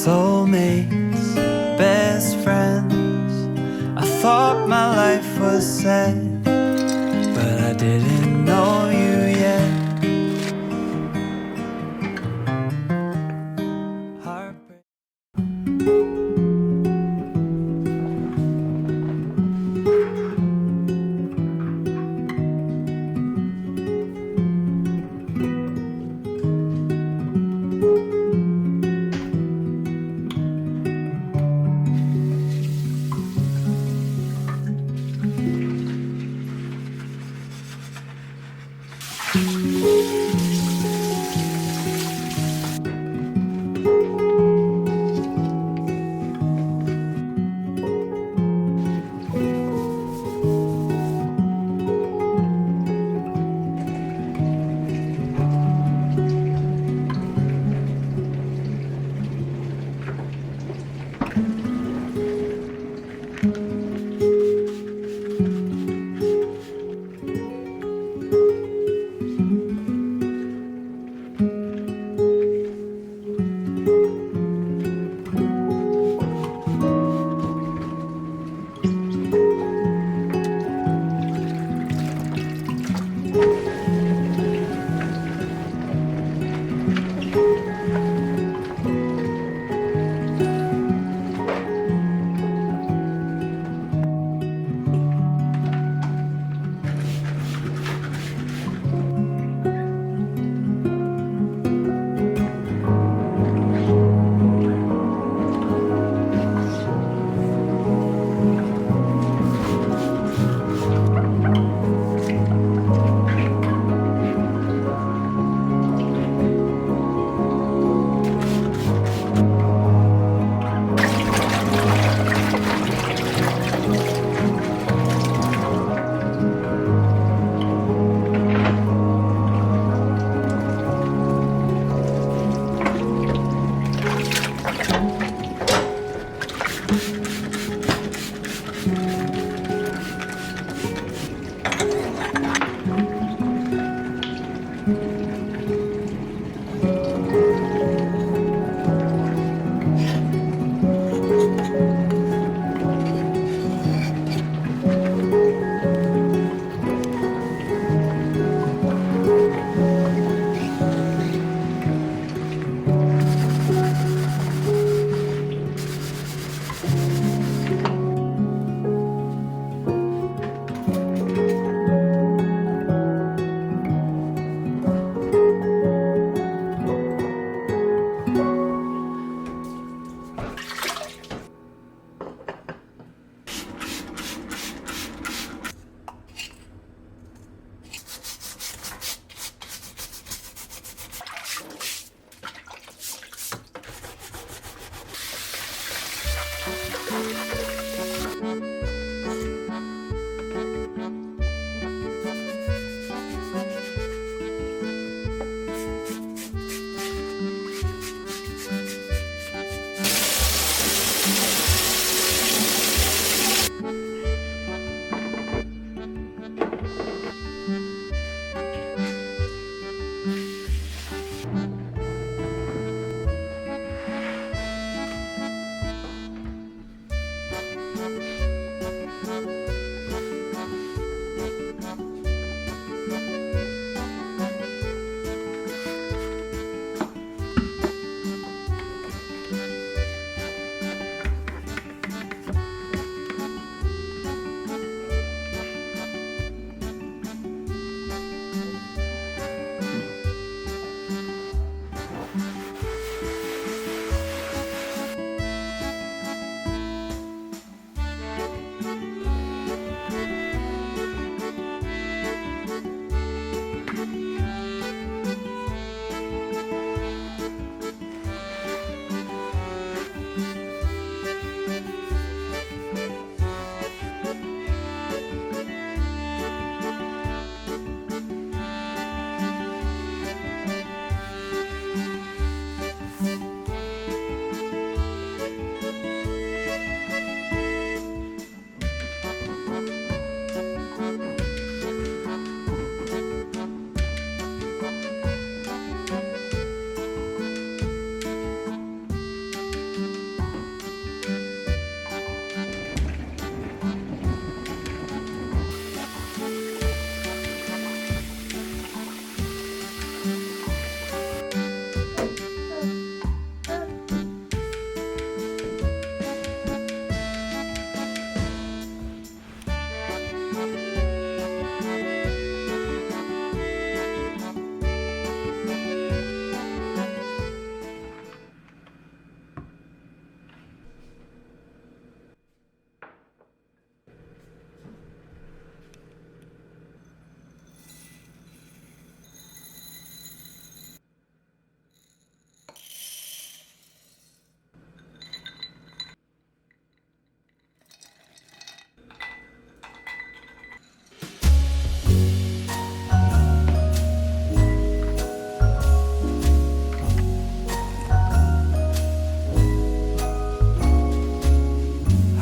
Soulmates, best friends. I thought my life was set, but I didn't know you yet. Heartbreak.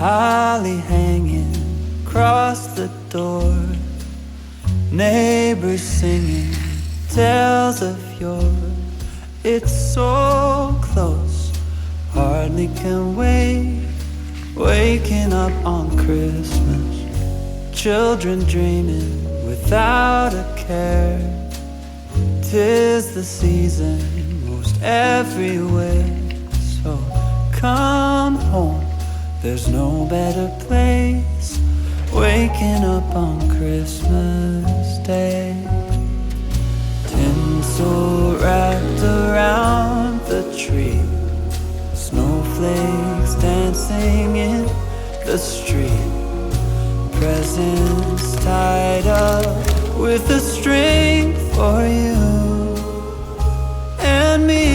holly hanging across the door, neighbors singing tales of yore. It's so close, hardly can wait. Waking up on Christmas, children dreaming without a care. 'Tis the season most everywhere. So come home, there's no better place. Waking up on Christmas Day, tinsel wrapped around the tree, snowflakes dancing in the street, presents tied up with a string for you and me.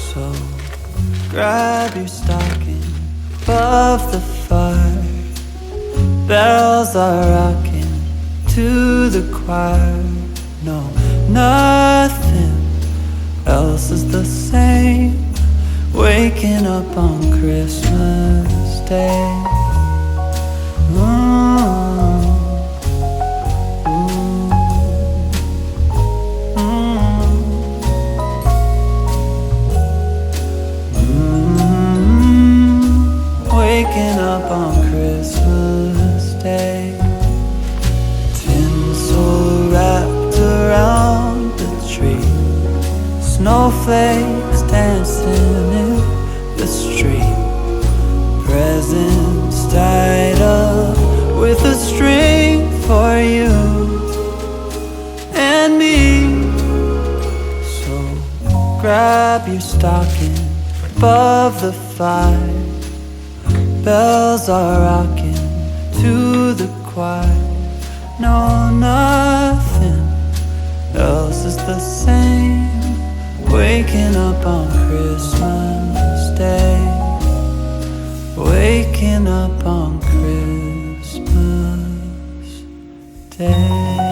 So grab your stocking above the fire, bells are rocking to the choir. No, nothing else is the same. Waking up on Christmas Day. Waking up on Christmas Day, tinsel wrapped around the tree, snowflakes dancing in the street, presents tied up with a string for you and me. So grab your stocking above the fire, bells are rocking to the choir. No, nothing else is the same. Waking up on Christmas Day, waking up on Christmas Day.